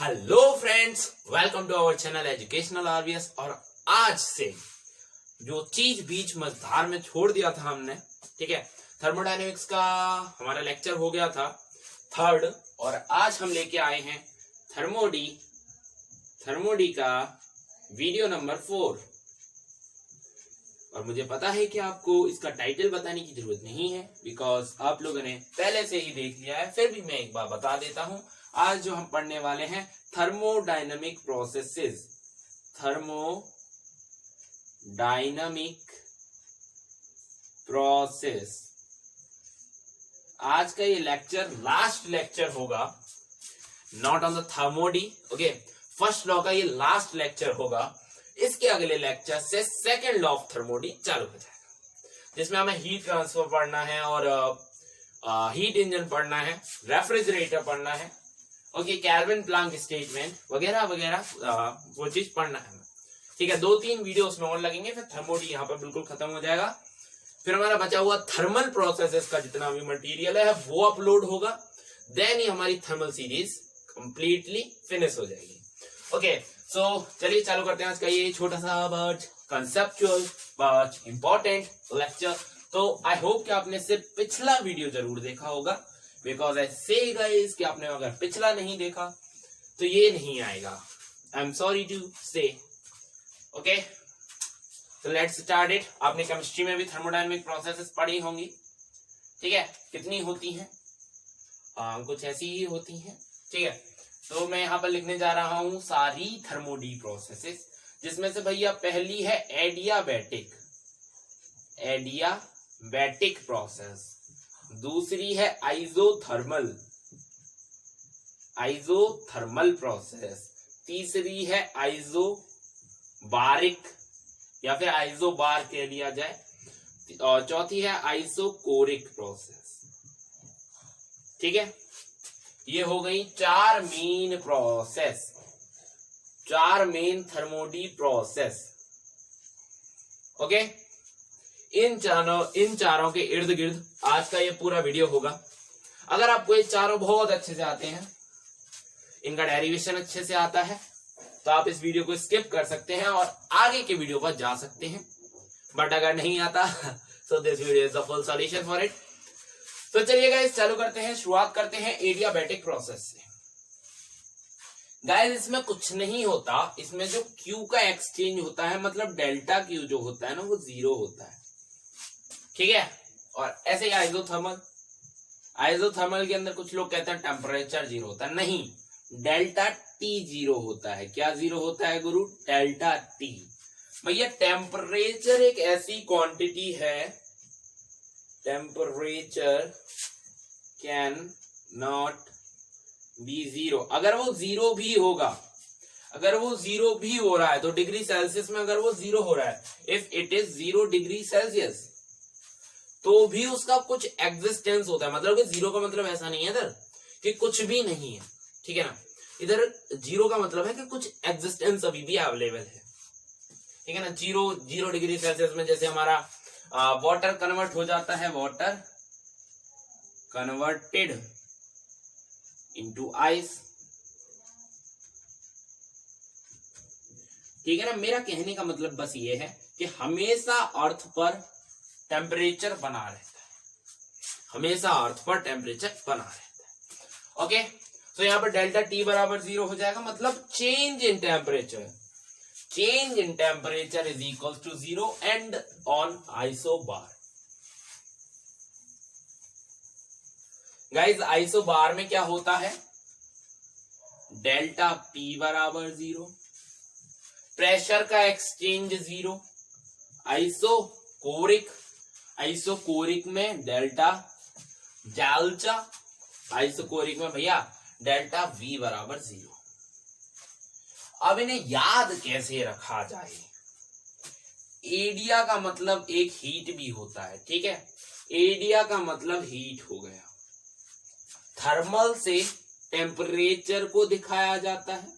Hello friends, welcome to our channel educational RVS. और आज से जो चीज बीच मझधार में छोड़ दिया था हमने, ठीक है, थर्मोडायनेमिक्स का हमारा लेक्चर हो गया था थर्ड, और आज हम लेके आए हैं थर्मोडी का वीडियो नंबर 4। और मुझे पता है कि आपको इसका टाइटल बताने की जरूरत नहीं है, बिकॉज आप लोगों ने पहले से ही देख लिया है। फिर भी मैं एक बार बता देता हूं। आज जो हम पढ़ने वाले हैं थर्मोडायनामिक प्रोसेसेस, थर्मोडायनामिक प्रोसेस। आज का ये लेक्चर लास्ट लेक्चर होगा, not on the thermody, okay. First law का ये लास्ट लेक्चर होगा। इसके अगले लेक्चर से सेकंड लॉ ऑफ थर्मोडी चालू हो जाएगा, जिसमें हमें हीट ट्रांसफर पढ़ना है और हीट इंजन पढ़ना है, रेफ्रिजरेटर पढ़ना है, ओके, कैल्विन प्लांक स्टेटमेंट वगैरह वगैरह वो चीज पढ़ना है, ठीक है। 2-3 वीडियो उसमें और लगेंगे, फिर थर्मोडी यहाँ पर बिल्कुल खत्म हो जाएगा। फिर हमारा बचा हुआ थर्मल प्रोसेसेस का जितना भी मटेरियल है वो अपलोड होगा, देन ही हमारी थर्मल सीरीज कंप्लीटली फिनिश हो जाएगी, ओके। सो चलिए चालू करते हैं आज का ये छोटा सा but conceptual but important lecture. तो आई होप कि आपने सिर्फ पिछला वीडियो जरूर देखा होगा, बिकॉज आई से गाइस कि आपने अगर पिछला नहीं देखा तो ये नहीं आएगा। आई एम सॉरी टू से, ओके। तो लेट्स स्टार्ट इट। आपने केमिस्ट्री में भी थर्मोडायनामिक प्रोसेसेस पढ़ी होंगी, ठीक है। कितनी होती हैं? कुछ ऐसी ही होती हैं, ठीक है। तो मैं यहाँ पर लिखने जा रहा हूं सारी थर्मोडी प्रोसेसेस, जिसमें से भैया पहली है एडियाबैटिक प्रोसेस, दूसरी है आइजोथर्मल प्रोसेस, तीसरी है आइजोबारिक या फिर आइजोबार कह लिया जाए, और चौथी है आइसोकोरिक प्रोसेस, ठीक है। ये हो गई 4 main process, 4 main thermody process, okay. इन चारों के इर्द गिर्द आज का ये पूरा वीडियो होगा। अगर आपको ये चारों बहुत अच्छे से आते हैं, इनका डेरिवेशन अच्छे से आता है, तो आप इस वीडियो को स्किप कर सकते हैं और आगे के वीडियो पर जा सकते हैं। बट अगर नहीं आता so this video is the full solution for it. तो चलिए गाइस चालू करते हैं, शुरुआत करते हैं एडियाबैटिक प्रोसेस से। गाइस इसमें कुछ नहीं होता, इसमें जो क्यू का एक्सचेंज होता है, मतलब डेल्टा क्यू जो होता है ना, वो 0 होता है, ठीक है। और ऐसे ही आइसोथर्मल के अंदर कुछ लोग कहते हैं टेम्परेचर 0 होता है, नहीं, डेल्टा टी 0 होता है। क्या 0 होता है गुरु? Delta T. भैया टेम्परेचर एक ऐसी क्वांटिटी है, टेम्परेचर कैन नॉट बी 0। अगर वो 0 भी होगा, अगर वो 0 भी हो रहा है, तो डिग्री सेल्सियस में अगर वो 0 हो रहा है, if it is 0 degree Celsius, तो भी उसका कुछ एग्जिस्टेंस होता है। मतलब कि 0 का मतलब ऐसा नहीं है इधर कि कुछ भी नहीं है, ठीक है ना। इधर 0 का मतलब है कि कुछ एग्जिस्टेंस अभी भी अवेलेबल है, ठीक है ना। 0 डिग्री सेल्सियस में जैसे हमारा वाटर कन्वर्ट हो जाता है, वाटर कन्वर्टेड इनटू आइस, ठीक है ना। मेरा कहने का मतलब बस ये है कि हमेशा अर्थ पर टेम्परेचर बना रहता है, हमेशा अर्थ पर टेम्परेचर बना रहता है, ओके। तो यहां पर डेल्टा टी बराबर 0 हो जाएगा, मतलब change in temperature is equal to 0 and on isobar. Guys isobar में क्या होता है? डेल्टा पी बराबर 0, प्रेशर का एक्सचेंज 0, आइसोकोरिक में डेल्टा आइसोकोरिक में भैया डेल्टा वी बराबर 0। अब इन्हें याद कैसे रखा जाए? एडिया का मतलब एक हीट भी होता है, ठीक है। एडिया का मतलब हीट हो गया। थर्मल से टेम्परेचर को दिखाया जाता है,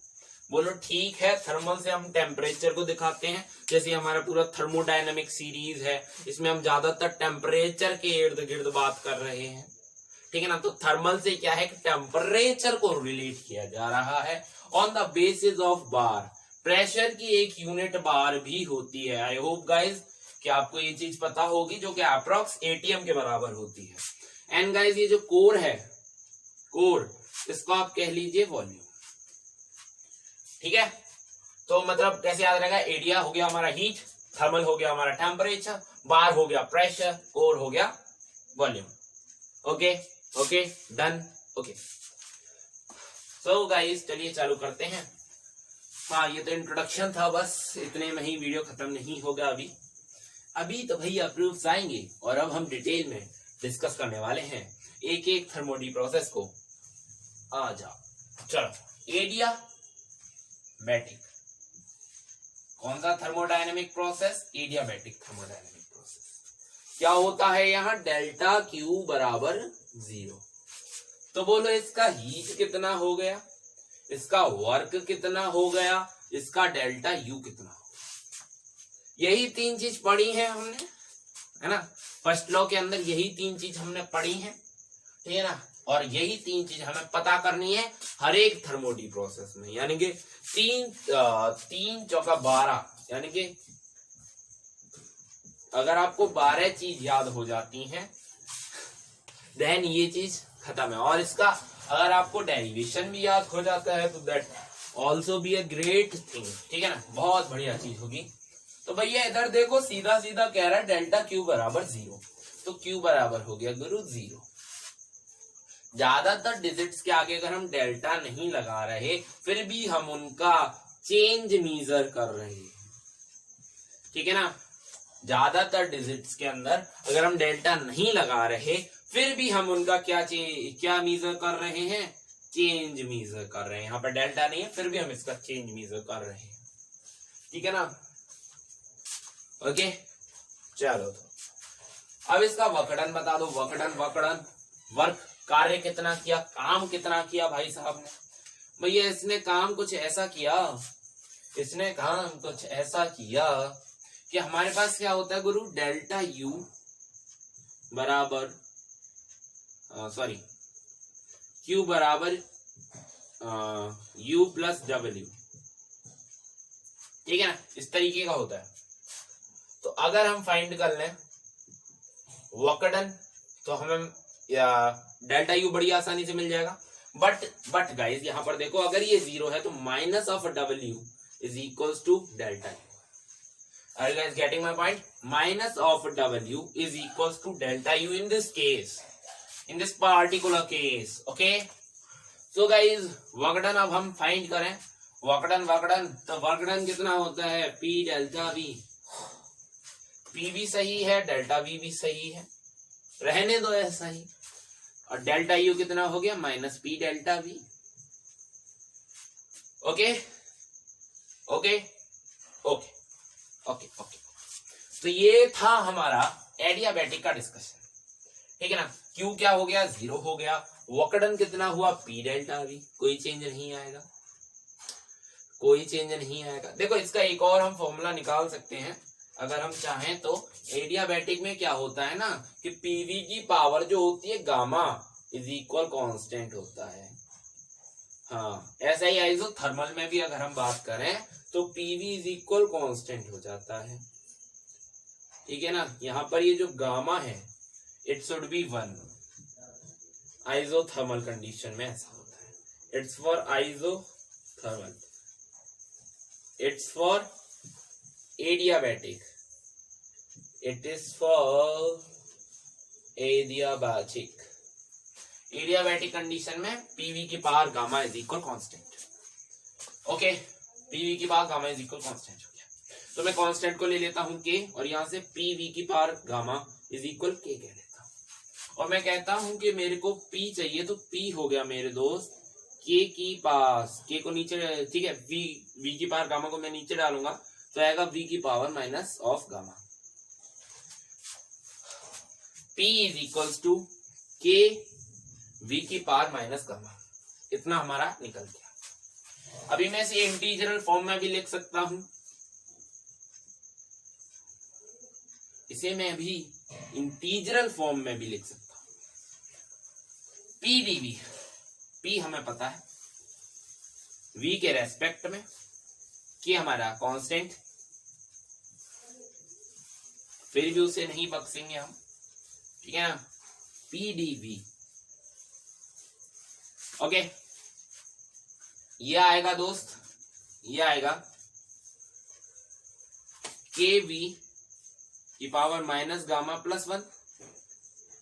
बोलो ठीक है। थर्मल से हम टेम्परेचर को दिखाते हैं, जैसे हमारा पूरा थर्मोडायनामिक सीरीज है, इसमें हम ज्यादातर टेम्परेचर के इर्द गिर्द बात कर रहे हैं, ठीक है ना। तो थर्मल से क्या है कि टेम्परेचर को रिलेट किया जा रहा है on the basis of bar. Pressure की एक यूनिट बार भी होती है। आई होप गाइज कि आपको ये चीज पता होगी, जो कि अप्रॉक्स एटीएम के बराबर होती है। एंड गाइज ये जो कोर है, कोर, इसको आप कह लीजिए वॉल्यूम। ठीक है, तो मतलब कैसे याद रहेगा, एरिया हो गया हमारा हीट, थर्मल हो गया हमारा टेम्परेचर, बार हो गया प्रेशर, कोर हो गया volume. Okay okay done. Okay so guys चलिए चालू करते हैं। हाँ ये तो इंट्रोडक्शन था, बस इतने में ही वीडियो खत्म नहीं होगा। अभी तो भैया प्रूफ्स आएंगे और अब हम डिटेल में डिस्कस करने वाले हैं एक एक थर्मोडी प्रोसेस को। आ जाओ चलो। एरिया बैटिक, कौन सा thermodynamic process? Adiabatic thermodynamic process. क्या होता है यहाँ? डेल्टा क्यू बराबर 0। तो बोलो इसका हीट कितना हो गया, इसका वर्क कितना हो गया, इसका डेल्टा यू कितना हो गया। यही तीन चीज पढ़ी है हमने, है ना। फर्स्ट लॉ के अंदर यही तीन चीज हमने पढ़ी है, ठीक है ना। और यही तीन चीज हमें पता करनी है हर एक थर्मोडी प्रोसेस में, यानी कि तीन चौका 12, यानी कि अगर आपको 12 चीज याद हो जाती हैं देन ये चीज खत्म है। और इसका अगर आपको डेरिवेशन भी याद हो जाता है तो that also be a great thing, ठीक है ना, बहुत बढ़िया चीज होगी। तो भैया इधर देखो, सीधा सीधा कह रहा है डेल्टा क्यू बराबर 0, तो क्यू बराबर हो गया गुरु 0। ज्यादातर डिजिट्स के आगे अगर हम डेल्टा नहीं लगा रहे फिर भी हम उनका चेंज मेजर कर रहे हैं, ठीक है ना। ज्यादातर डिजिट्स के अंदर अगर हम डेल्टा नहीं लगा रहे फिर भी हम उनका क्या मेजर कर रहे हैं? चेंज मेजर कर रहे हैं। यहाँ पर डेल्टा नहीं है फिर भी हम इसका चेंज मेजर कर रहे हैं, ठीक है ना। ओके चलो, तो अब इसका वकड़न बता दो। वकड़न वर्क, कार्य कितना किया, काम कितना किया भाई साहब ने। भैया इसने काम कुछ ऐसा किया, इसने काम कुछ ऐसा किया कि हमारे पास क्या होता है गुरु, डेल्टा यू बराबर क्यू बराबर यू प्लस डब्ल्यू, ठीक है ना, इस तरीके का होता है। तो अगर हम फाइंड कर लें वकड़न तो हमें या डेल्टा यू बड़ी आसानी से मिल जाएगा। बट गाइज यहाँ पर देखो, अगर ये 0 है तो minus of W is equals to delta U. Are you guys getting my point? Minus of W is equals to delta U in this case, in this particular case. Okay? So guys, work done अब हम find करें work done तो work done कितना होता है? P delta V। P भी सही है, डेल्टा V भी सही है, रहने दो ऐसा ही। और डेल्टा U कितना हो गया? Minus P delta V। Okay okay okay okay okay. तो ये था हमारा एडियाबैटिक का डिस्कशन, ठीक है ना। क्यू क्या हो गया? 0 हो गया। वकड़न कितना हुआ? P delta we. कोई चेंज नहीं आएगा, कोई चेंज नहीं आएगा। देखो इसका एक और हम फॉर्मूला निकाल सकते हैं अगर हम चाहें तो। एडियाबैटिक में क्या होता है ना कि पीवी की पावर जो होती है गामा इज इक्वल कांस्टेंट होता है। हाँ ऐसा ही आइसोथर्मल में भी अगर हम बात करें तो पीवी इज इक्वल कांस्टेंट हो जाता है, ठीक है ना। यहाँ पर ये जो गामा है it should be 1। Isothermal condition में ऐसा होता है। It's for isothermal, it's for adiabatic, it is for adiabatic. Adiabatic condition में पीवी की power gamma is equal constant. Okay, PV की power gamma is equal constant हो गया। तो मैं कांस्टेंट को ले लेता हूं के और यहां से पीवी की पावर गामा इज इक्वल के कह लेता हूं। और मैं कहता हूं कि मेरे को पी चाहिए, तो पी हो गया मेरे दोस्त के की पास, के को नीचे, ठीक है, वी की पावर गामा को मैं नीचे डालूंगा तो आएगा वी की power minus of gamma. P is equals to K V की पावर माइनस गामा। इतना हमारा निकल गया। अभी मैं इसे इंटीजरल फॉर्म में भी लिख सकता हूं, इसे मैं भी इंटीजरल फॉर्म में भी लिख सकता हूं। पी डीवी, पी हमें पता है v के रेस्पेक्ट में, कि हमारा कांस्टेंट, फिर भी उसे नहीं बख्शेंगे हम, ठीक है ना, पी डी वी। ओके, ये आएगा दोस्त, ये आएगा के वी की power minus gamma plus 1,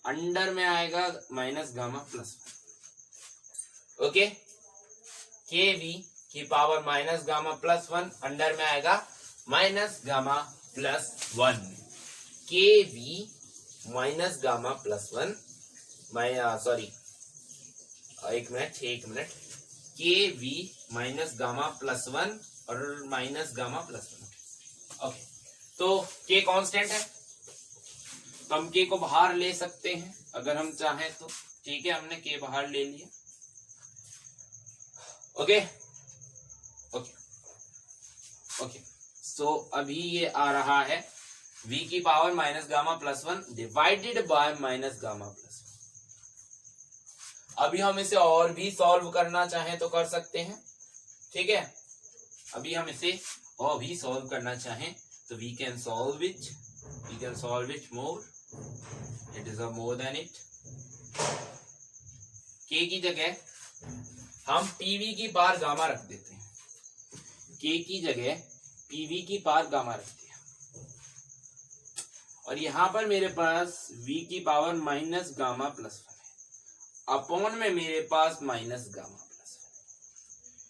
under में आएगा minus gamma plus 1। Okay, K V की power minus gamma plus 1, under में आएगा minus gamma plus 1। K V minus gamma plus 1, sorry एक minute, K V minus gamma plus 1 और minus gamma plus 1। Okay, तो के constant है, तो हम के को बाहर ले सकते हैं अगर हम चाहें तो, ठीक है, हमने के बाहर ले लिया। ओके ओके ओके, सो अभी ये आ रहा है v की power minus gamma plus 1 divided bye minus gamma plus 1। अभी हम इसे और भी सॉल्व करना चाहें तो कर सकते हैं, ठीक है। अभी हम इसे और भी सॉल्व करना चाहें तो we can solve it more, it is a more than it. K की जगह हम पीवी की पावर गामा रख देते हैं, के की जगह पीवी की पावर गामा रखते हैं, और यहां पर मेरे पास v की पावर माइनस गामा प्लस 1 है, अपॉन में मेरे पास माइनस गामा प्लस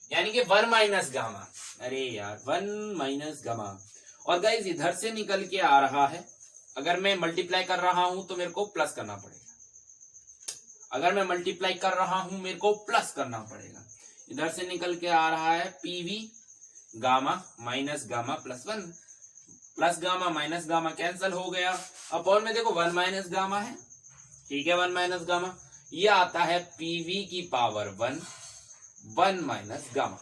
1, यानी कि 1 माइनस गामा, अरे यार 1 माइनस गामा। और गाइस इधर से निकल के आ रहा है, अगर मैं मल्टीप्लाई कर रहा हूं तो मेरे को प्लस करना पड़ेगा, अगर मैं मल्टीप्लाई कर रहा हूं मेरे को प्लस करना पड़ेगा। इधर से निकल के आ रहा है PV gamma minus gamma plus 1, plus gamma minus gamma cancel हो गया, अपॉन में देखो 1 माइनस गामा है, ठीक है, 1 माइनस गामा, ये आता है पीवी की पावर 1 माइनस गामा,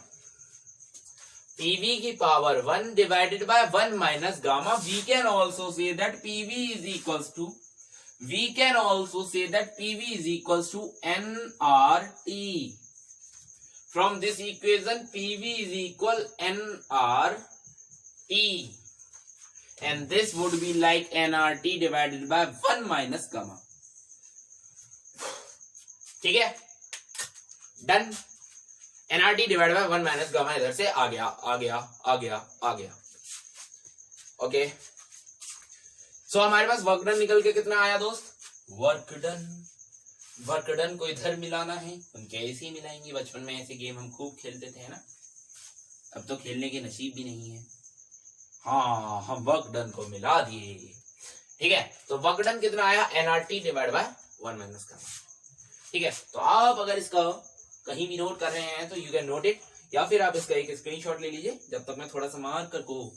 पीवी की power 1 divided by 1 minus gamma. We can also say that PV is equals to nRT। From this equation PV is equal nRT, and this would be like nRT divided by 1 minus gamma, ठीक है, done. nRT divided by 1 minus gamma इधर से आ गया। Okay, सो हमारे पास work done निकल के कितना आया दोस्त, वर्क डन को इधर मिलाना है, हम कैसे मिलाएंगे, बचपन में ऐसे गेम हम खूब खेलते थे ना, अब तो खेलने के नसीब भी नहीं है। हाँ, हम वर्क डन को मिला दिए, ठीक है, तो वर्क डन कितना आया, nRT divide by 1 minus gamma, ठीक है। तो आप अगर इसका कहीं भी नोट कर रहे हैं तो यू कैन नोट इट, या फिर आप इसका एक स्क्रीनशॉट ले लीजिए, जब तक मैं थोड़ा सा मार्कर को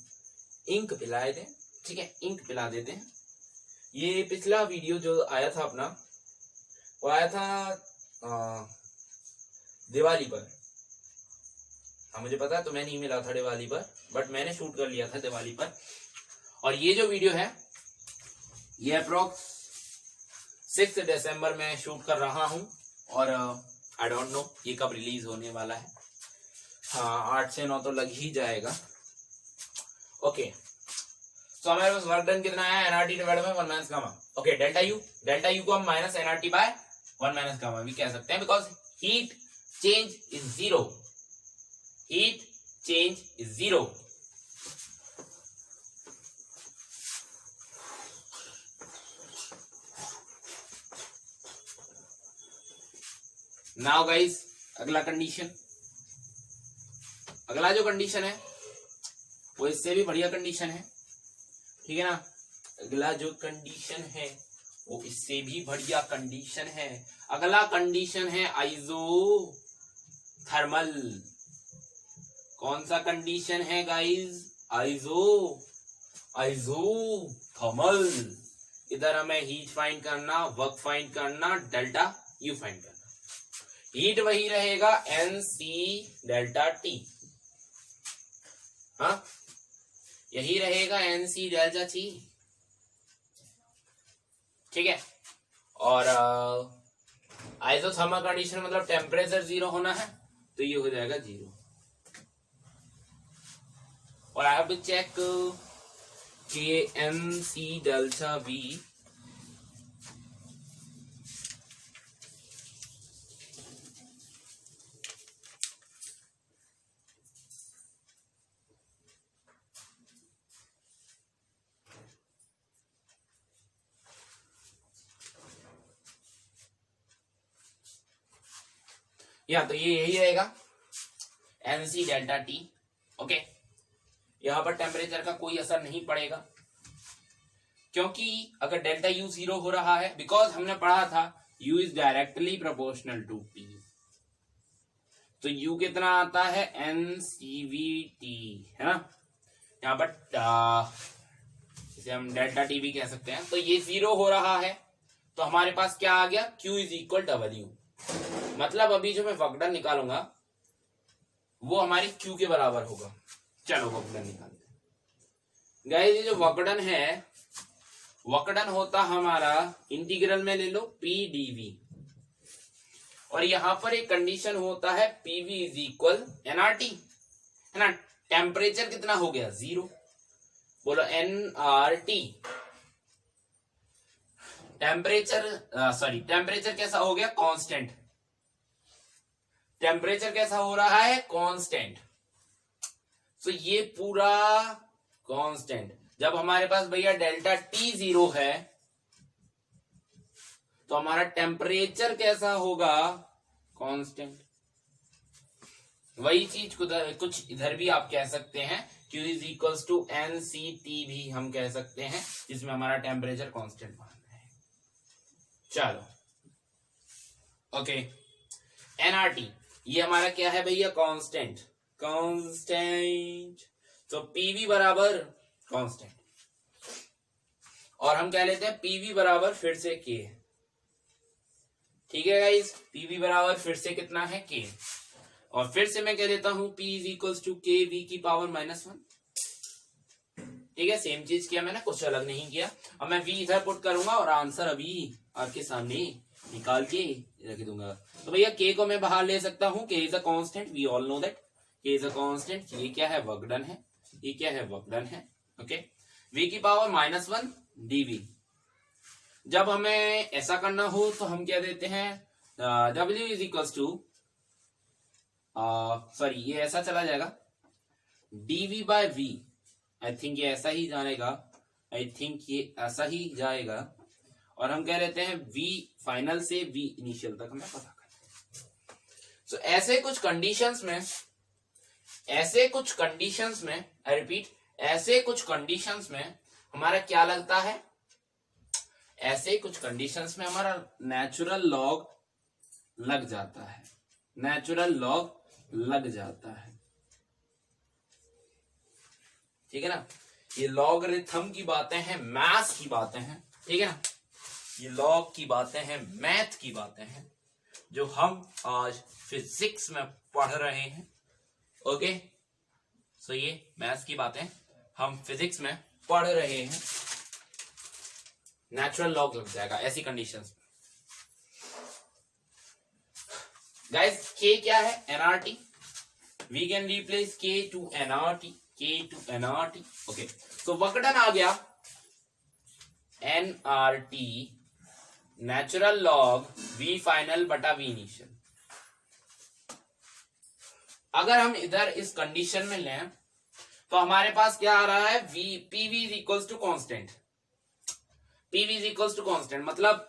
इंक पिलाए दें, ठीक है, इंक पिला देते हैं। ये पिछला वीडियो जो आया था अपना, वो आया था दिवाली पर, हाँ मुझे पता है, तो मैं नहीं मिला था दिवाली पर, बट मैंने शूट कर लिया था दिवाली पर। और ये जो वीडियो है ये अप्रोक्स 6 दिसंबर में शूट कर रहा हूं, और आई डोंट नो ये कब रिलीज होने वाला है, हाँ 8 से 9 तो लग ही जाएगा। ओके, तो हमारे पास वर्क डन कितना है, nRT divide by 1 minus gamma. Okay, delta U को हम minus nRT by 1 minus gamma भी कह सकते हैं, because heat change is zero. Now guys, अगला जो कंडीशन है वो इससे भी बढ़िया कंडीशन है, ठीक है ना। अगला जो कंडीशन है वो इससे भी बढ़िया कंडीशन है। अगला कंडीशन है आइसोथर्मल। कौन सा कंडीशन है गाइस, आइसोथर्मल। इधर हमें हीट फाइंड करना, वर्क फाइंड करना, डेल्टा यू फाइंड करना। हीट वही रहेगा NC डेल्टा T, हाँ यही रहेगा NC डेल्टा T, ठीक है। और आइसोथर्मल कंडीशन मतलब टेम्परेचर 0 होना है, तो ये हो जाएगा 0। और आई हैव टू चेक के एन सी डेल्टा वी या तो ये यही रहेगा एनसी डेल्टा टी। ओके, यहां पर टेम्परेचर का कोई असर नहीं पड़ेगा, क्योंकि अगर डेल्टा यू 0 हो रहा है, बिकॉज हमने पढ़ा था U is directly proportional to P, तो यू कितना आता है एनसीवीटी, है ना। यहां पर इसे हम डेल्टा टी भी कह सकते हैं। तो ये 0 हो रहा है, तो हमारे पास क्या आ गया, Q इज इक्वल डब्ल्यू। मतलब अभी जो मैं वर्क डन निकालूंगा वो हमारी Q के बराबर होगा। चलो वर्क डन निकालते हैं। गाइस ये जो वर्क डन है, वर्क डन होता हमारा इंटीग्रल में ले लो पी डीवी, और यहां पर एक कंडीशन होता है पीवी इज इक्वल एनआरटी, है ना। टेम्परेचर कितना हो गया 0, बोलो एनआरटी। टेम्परेचर कैसा हो गया, कांस्टेंट। टेम्परेचर कैसा हो रहा है, कांस्टेंट। तो ये पूरा कांस्टेंट। जब हमारे पास भैया डेल्टा टी 0 है, तो हमारा टेम्परेचर कैसा होगा, कांस्टेंट। वही चीज कुछ इधर भी आप कह सकते हैं, Q is equals to N C T भी हम कह सकते हैं, जिसमें हमारा टेम्परेचर कांस्टेंट मानना है। चलो ओके, एनआरटी ये हमारा क्या है भैया, कांस्टेंट। तो पीवी बराबर कांस्टेंट, और हम कह लेते हैं पीवी बराबर फिर से के। ठीक है गाइस, पीवी बराबर फिर से कितना है, के। और फिर से मैं कह देता हूं P is equals to K V की पावर -1। ठीक है, सेम चीज किया मैंने, कुछ अलग नहीं किया। अब मैं V इधर पुट करूंगा और आंसर अभी आपके सामने निकाल के रख दूंगा। तो भैया K को मैं बाहर ले सकता हूं, K is a constant, we all know that K is a constant. ये क्या है, वर्क डन है। ये क्या है, वर्क डन है। ओके, V की पावर -1 dV। जब हमें ऐसा करना हो तो हम क्या देते हैं, W is equals to sorry ये ऐसा चला जाएगा dV by V। I think ये ऐसा ही जाएगा, और हम कह लेते हैं V फाइनल से V इनिशियल तक हमें पता करना है। सो ऐसे कुछ कंडीशंस में आई रिपीट, ऐसे कुछ कंडीशंस में हमारा क्या लगता है, ऐसे कुछ कंडीशंस में हमारा नेचुरल लॉग लग जाता है, लग जाता है। ठीक है ना, ये लॉगरिथम की बातें हैं, मैथ्स की बातें हैं। ठीक है ना, ये लॉग की बातें हैं, मैथ की बातें हैं, जो हम आज फिजिक्स में पढ़ रहे हैं। ओके, सो ये मैथ्स की बातें हम फिजिक्स में पढ़ रहे हैं। नेचुरल लॉग लग जाएगा ऐसी कंडीशंस में। गाइस K क्या है, nRT। We can replace K to nRT, okay. तो वर्क डन आ गया nRT natural log V final बटा V इनिशियल। अगर हम इधर इस कंडीशन में लें तो हमारे पास क्या आ रहा है, PV is equals to constant. PV is equals to constant मतलब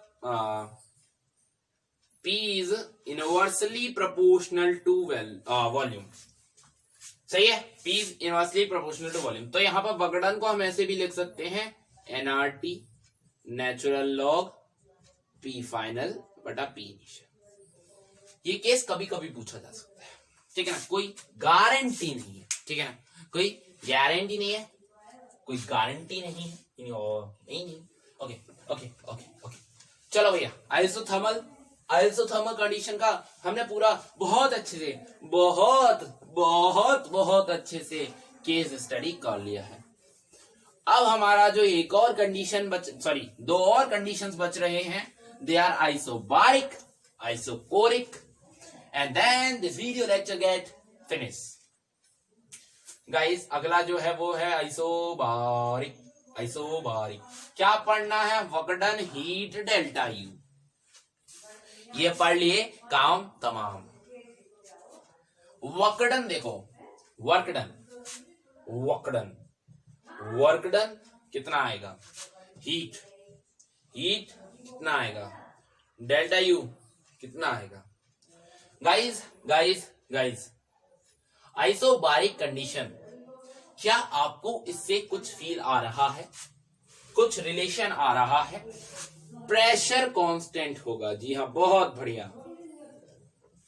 P is inversely proportional to volume. सही है, P is inversely proportional to volume. तो यहां पर वर्क डन को हम ऐसे भी लिख सकते हैं, nRT natural log P final बटा P इनिशियल। ये केस कभी कभी पूछा जा सकता है। ठीक है ना, कोई गारंटी नहीं है। ठीक है ना, कोई गारंटी नहीं है, कोई गारंटी नहीं है। नहीं। ओके ओके ओके ओके, चलो भैया आइसोथर्मल कंडीशन का हमने पूरा बहुत अच्छे से केस स्टडी कर लिया है। अब हमारा जो एक और कंडीशन दो और कंडीशंस बच रहे हैं, they are isobaric, isochoric, and then this video lecture get finish. Guys अगला जो है वो है आइसोबारिक। आइसोबारिक क्या पढ़ना है? वर्कडन हीट डेल्टा यू, ये पढ़ लिए, काम तमाम। वर्कडन देखो, वर्कडन वर्कडन वर्कडन कितना आएगा? हीट, हीट कितना आएगा? डेल्टा यू कितना आएगा? Guys guys guys isobaric condition, क्या आपको इससे कुछ फील आ रहा है? कुछ रिलेशन आ रहा है? प्रेशर कांस्टेंट होगा। जी हाँ, बहुत बढ़िया।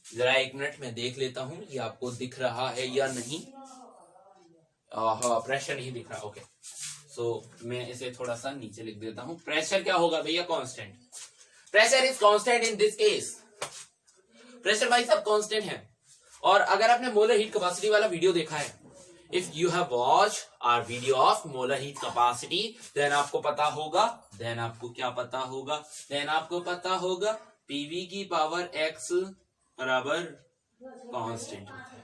जरा एक मिनट में देख लेता हूं ये आपको दिख रहा है या नहीं। हाँ, प्रेशर नहीं दिख रहा। ओके, सो मैं इसे थोड़ा सा नीचे लिख देता हूं। प्रेशर क्या होगा भैया? Constant. Pressure is constant in this case. Pressure भाई सब कांस्टेंट है। और अगर आपने मोलर हीट कैपेसिटी वाला वीडियो देखा है, if you have watch our video of molar heat capacity, then आपको पता होगा, देन आपको क्या पता होगा? देन आपको पता होगा पीवी की पावर एक्स बराबर कांस्टेंट होता है।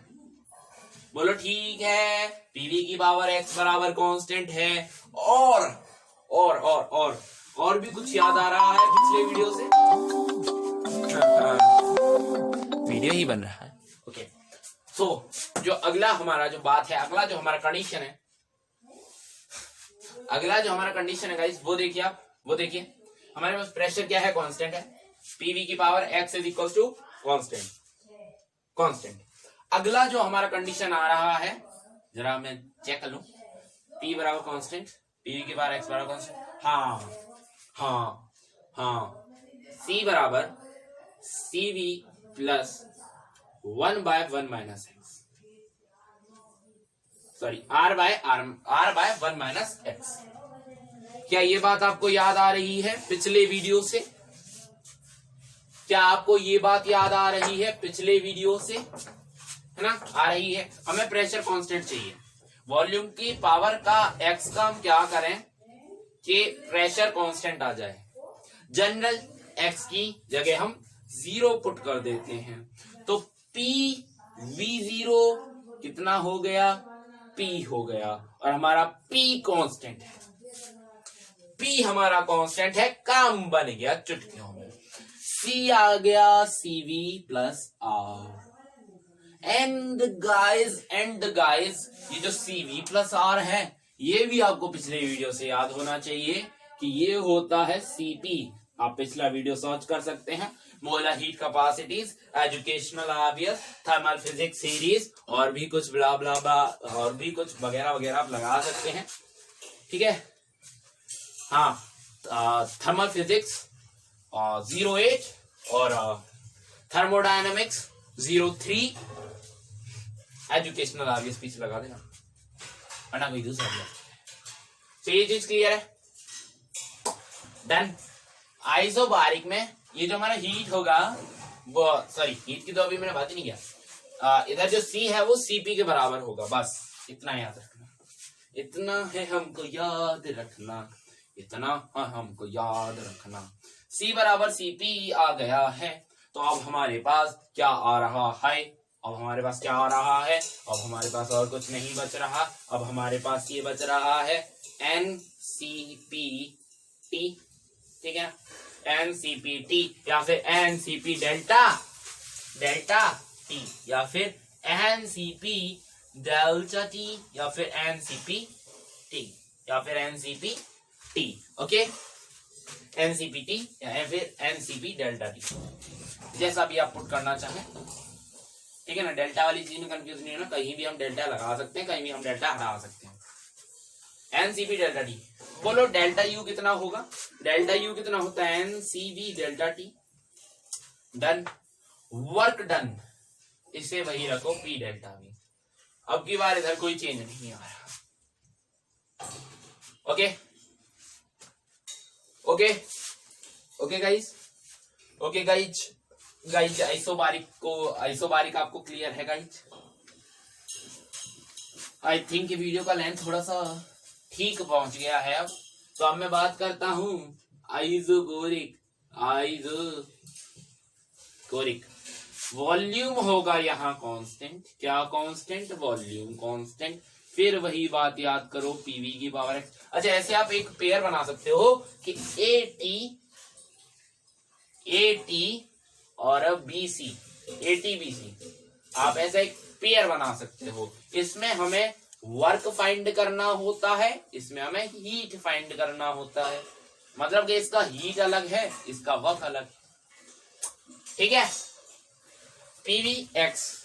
बोलो ठीक है, पीवी की पावर एक्स बराबर कांस्टेंट है। और भी कुछ याद आ रहा है पिछले वीडियो से? वीडियो ही बन रहा है। ओके, सो जो अगला हमारा जो बात है, अगला जो हमारा कंडीशन है, अगला जो हमारा कंडीशन है गाइस, वो देखिए आप, वो देखिए। हमारे पास प्रेशर क्या है? कांस्टेंट है। पीवी की power X is equal to constant, constant. अगला जो हमारा कंडीशन आ रहा है, जरा मैं चेक कर लूं। पी बराबर कांस्टेंट, पीवी की पावर एक्स बराबर कांस्टेंट। हाँ, सी बराबर CV plus 1/1 minus X, sorry R by 1 minus X. क्या ये बात आपको याद आ रही है पिछले वीडियो से? क्या आपको ये बात याद आ रही है पिछले वीडियो से? है ना, आ रही है। हमें प्रेशर कांस्टेंट चाहिए। वॉल्यूम की पावर का एक्स का हम क्या करें कि प्रेशर कांस्टेंट आ जाए। जनरल एक्स की जगह हम 0 पुट कर देते हैं, तो पी वी 0 कितना हो गया? पी हो गया। और हमारा पी कांस्टेंट है, पी हमारा कांस्टेंट है, काम बन गया चुटकियों में। सी आ गया CV plus R. And guys ये जो सीवी प्लस आर है, ये भी आपको पिछले वीडियो से याद होना चाहिए कि ये होता है सीपी। आप पिछला वीडियो सर्च कर सकते हैं, molar heat capacities, educational obvious, thermal physics series, और भी कुछ ब्ला ब्ला ब्ला, और भी कुछ वगैरह वगैरह आप लगा सकते हैं। ठीक है, हाँ, थर्मल फिजिक्स 08 और थर्मोडायनेमिक्स 03, एजुकेशनल ऑब्वियस पीछे लगा देना, वरना कोई दूसरा। तो ये चीज क्लियर है। डन। आइसोबारिक में ये जो हमारा हीट होगा, वो सॉरी हीट की तो अभी मैंने बात ही नहीं किया। इधर जो सी है वो सीपी के बराबर होगा, बस इतना याद रखना। इतना है हमको याद रखना, इतना है हमको याद रखना। सी बराबर सीपी आ गया है, तो अब हमारे पास क्या आ रहा है? अब हमारे पास क्या आ रहा है? अब हमारे पास और कुछ नहीं बच रहा। अब हमारे पास ये बच रहा है NCPT, ठीक है, NCPT या फिर NCP डेल्टा टी, या फिर NCP डेल्टा टी, या फिर NCPT, या फिर NCPT। ओके, NCPT या फिर NCP डेल्टा टी, जैसा भी आप पुट करना चाहें। ठीक है ना, डेल्टा वाली चीज में कंफ्यूज नहीं है ना, कहीं भी हम डेल्टा लगा सकते हैं, कहीं भी हम डेल्टा हटा सकते हैं। एनसीपी डेल्टा टी, बोलो डेल्टा यू कितना होगा? डेल्टा यू कितना होता है? NCB delta T. Done, work done, इसे वही रखो पी डेल्टा वी। अब की बार इधर कोई चेंज नहीं आ रहा। Okay okay okay guys, okay guys, isobaric आपको क्लियर है गाइज? आई थिंक वीडियो का लेंथ थोड़ा सा ठीक पहुंच गया है। तो अब मैं बात करता हूं आइसोकोरिक। वॉल्यूम होगा यहाँ कांस्टेंट, क्या कांस्टेंट? Volume constant. फिर वही बात याद करो, पीवी की पावर एक्स। अच्छा, ऐसे आप एक पेयर बना सकते हो कि ए टी और BC, A T B C, आप ऐसा एक पेयर बना सकते हो। इसमें हमें वर्क फाइंड करना होता है, इसमें हमें हीट फाइंड करना होता है। मतलब कि इसका हीट अलग है, इसका वर्क अलग, ठीक है। PV x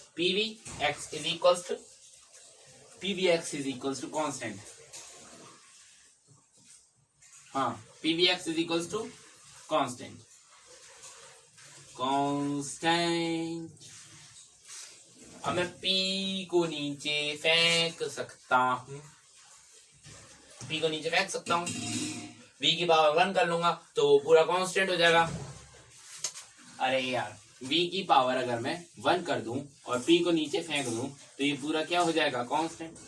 is equals to constant. हाँ, PV x is equals to constant. अब मैं P को नीचे फेंक सकता हूं, P को नीचे फेंक सकता हूं, V की पावर 1 कर लूंगा तो पूरा कांस्टेंट हो जाएगा। अरे यार, V की पावर अगर मैं 1 कर दूं और P को नीचे फेंक दूं तो ये पूरा क्या हो जाएगा, कांस्टेंट।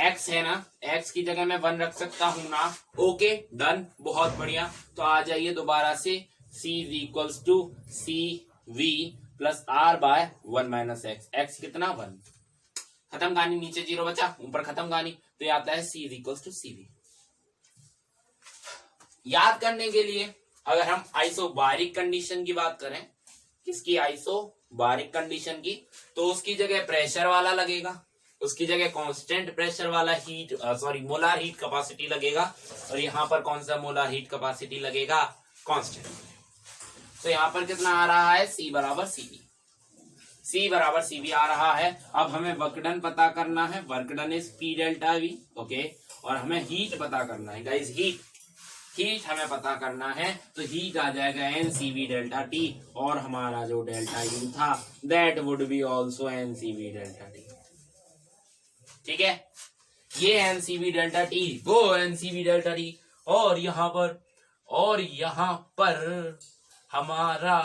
X है ना, X की जगह मैं 1 रख सकता हूं ना। ओके डन, बहुत बढ़िया। तो आ जाइए दोबारा से, C is equals to CV plus R by 1 minus X. X कितना, 1। खत्म कहानी, नीचे 0 बचा, ऊपर खत्म कहानी। तो ये आता है C is equals to CV। याद करने के लिए अगर हम आइसोबारिक कंडीशन की बात करें, किसकी, आइसोबारिक कंडीशन की, तो उसकी जगह प्रेशर वाला लगेगा, उसकी जगह कांस्टेंट प्रेशर वाला मोलार हीट कैपेसिटी लगेगा, और यहाँ पर कौन सा मोलार हीट कैपेसिटी लगेगा, कांस्टेंट। तो यहाँ पर कितना आ रहा है, C बराबर CV आ रहा है। अब हमें वर्क डन पता करना है, work done is P delta V, okay. और हमें हीट पता करना है गाइस, हीट हमें पता करना है। तो हीट आ जाएगा NCV डेल्टा T, और हमारा जो डेल्टा U था that would be also NCV delta T, ठीक है। ये NCV डेल्टा T, वो NCV डेल्टा T, और यहाँ पर हमारा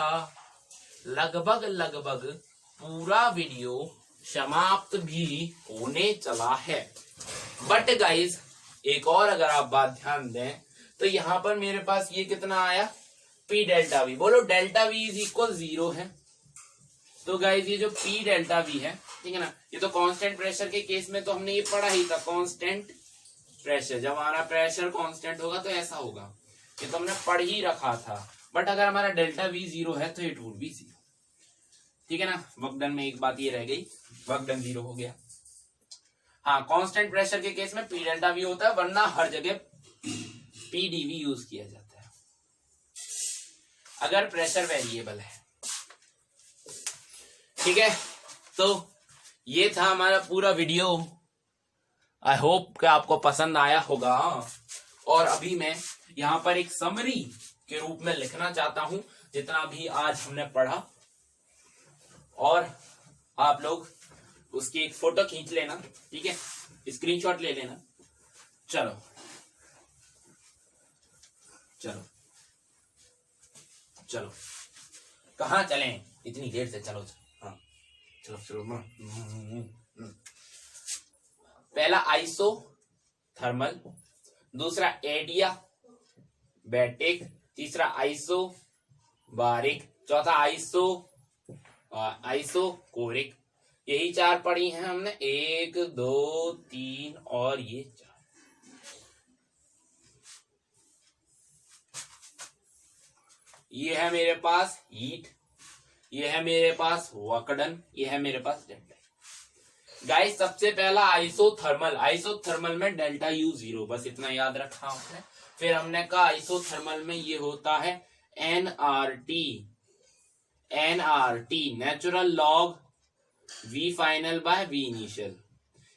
लगभग पूरा वीडियो समाप्त भी होने चला है। बट गाइज एक और अगर आप बात ध्यान दें तो यहाँ पर मेरे पास ये कितना आया, P डेल्टा V। बोलो डेल्टा V इज इक्वल 0 है। तो गाइज ये जो P डेल्टा V है, ठीक है ना, ये तो कांस्टेंट प्रेशर के केस में तो हमने ये पढ़ा ही था, कांस्टेंट प्रेशर। जब हमारा प्रेशर कांस्टेंट होगा तो ऐसा होगा, ये तो हमने पढ़ ही रखा था। बट अगर हमारा डेल्टा V 0 है तो इट वुड बी 0, ठीक है ना। वर्क डन में एक बात ये रह गई, वर्क डन 0 हो गया। हाँ, कांस्टेंट प्रेशर के केस में P डेल्टा V होता है, वरना हर जगह PdV यूज किया जाता है अगर प्रेशर वेरिएबल है, ठीक है। तो ये था हमारा पूरा वीडियो। आई होप कि आपको पसंद आया होगा। और अभी मैं यहाँ पर एक समरी के रूप में लिखना चाहता हूं जितना भी आज हमने पढ़ा, और आप लोग उसकी एक फोटो खींच लेना, ठीक है, स्क्रीनशॉट ले लेना। चलो चलो चलो, कहाँ चलें इतनी देर से, चलो हाँ चलो। पहला आइसो थर्मल, दूसरा एडिया बैटिक, तीसरा आइसो बारिक, चौथा आइसो कोरिक। यही 4 पढ़ी हैं हमने, 1 2 3 और ये 4। ये है मेरे पास हीट, ये है मेरे पास वर्क डन, ये है मेरे पास डेल्टा। गाइस सबसे पहला आइसोथर्मल में डेल्टा U 0, बस इतना याद रखा हमने। फिर हमने कहा आइसोथर्मल में ये होता है NRT natural log V final by V initial.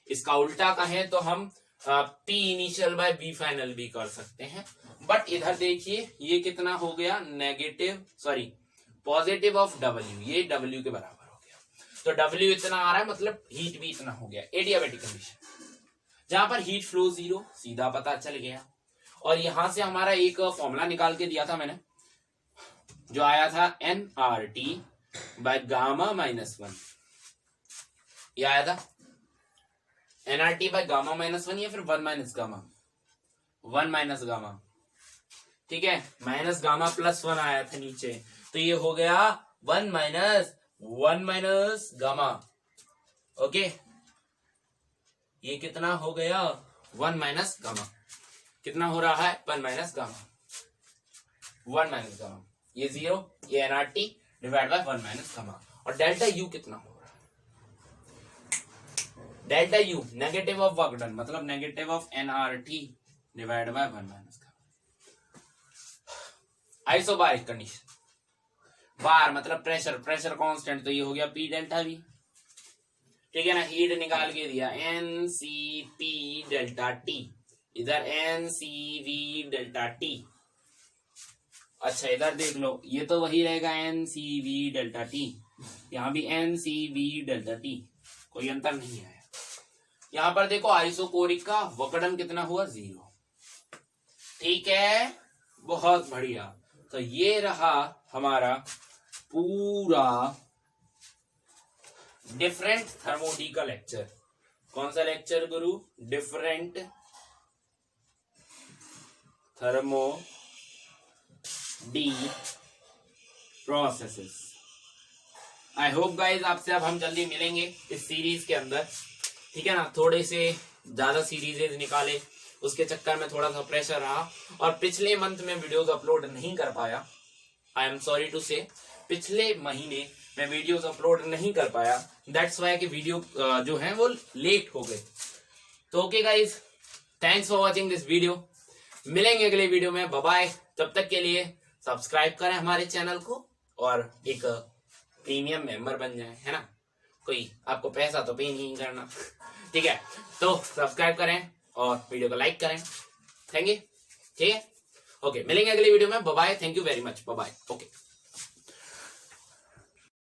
इसका उल्टा कहें तो हम P initial by V final भी कर सकते हैं। बट इधर देखिए ये कितना हो गया, पॉजिटिव ऑफ W, ये W के बराबर हो गया। तो W इतना आ रहा है, मतलब हीट भी इतना हो गया। एडियाबैटिक कंडीशन जहां पर हीट फ्लो 0 सीधा पता चल गया। और यहां से हमारा एक फॉर्मूला निकाल के दिया था मैंने, जो आया था NRT बाय गामा माइनस 1। ये आया था NRT बाय गामा माइनस 1 या फिर 1 माइनस गामा, ठीक है। माइनस गामा प्लस 1 आया था नीचे, तो ये हो गया 1 माइनस गामा, ओके। ये कितना हो गया 1 माइनस गामा, कितना हो रहा है 1 माइनस गामा, 1 माइनस गामा, ये 0, ये nRT divide by 1 minus gamma. और डेल्टा यू कितना हो रहा है, delta U negative of work done, मतलब negative of nRT divide by 1 minus gamma. Isobaric condition, bar मतलब प्रेशर, प्रेशर कांस्टेंट, तो ये हो गया P डेल्टा V, ठीक है ना। हीट निकाल के दिया NCP डेल्टा T, इधर NCV डेल्टा T। अच्छा इधर देख लो, ये तो वही रहेगा NCV डेल्टा T, यहाँ भी NCV डेल्टा T, कोई अंतर नहीं है। यहाँ पर देखो आइसोकोरिक का वक्रडन कितना हुआ 0, ठीक है, बहुत बढ़िया। तो ये रहा हमारा पूरा डिफरेंट थर्मोडी का लेक्चर। कौन सा लेक्चर गुरु? Different thermody processes. I hope guys आपसे अब हम जल्दी मिलेंगे इस सीरीज के अंदर, ठीक है ना। थोड़े से ज्यादा सीरीजेज निकाले, उसके चक्कर में थोड़ा सा प्रेशर रहा, और पिछले मंथ में वीडियोस अपलोड नहीं कर पाया, आई एम सॉरी टू से, पिछले महीने मैं वीडियोस अपलोड नहीं कर पाया, दैट्स वाई कि वीडियो जो है वो लेट हो गए। तो okay guys, thanks for watching this video, मिलेंगे अगले वीडियो में, बाय बाय। तब तक के लिए सब्सक्राइब करें हमारे चैनल को और एक प्रीमियम मेंबर बन जाए, है ना। कोई आपको पैसा तो पे नहीं करना, ठीक है। तो सब्सक्राइब करें और वीडियो को लाइक करें, थैंक यू, ठीक है। ओके, मिलेंगे अगले वीडियो में, bye bye, thank you very much, bye bye, okay.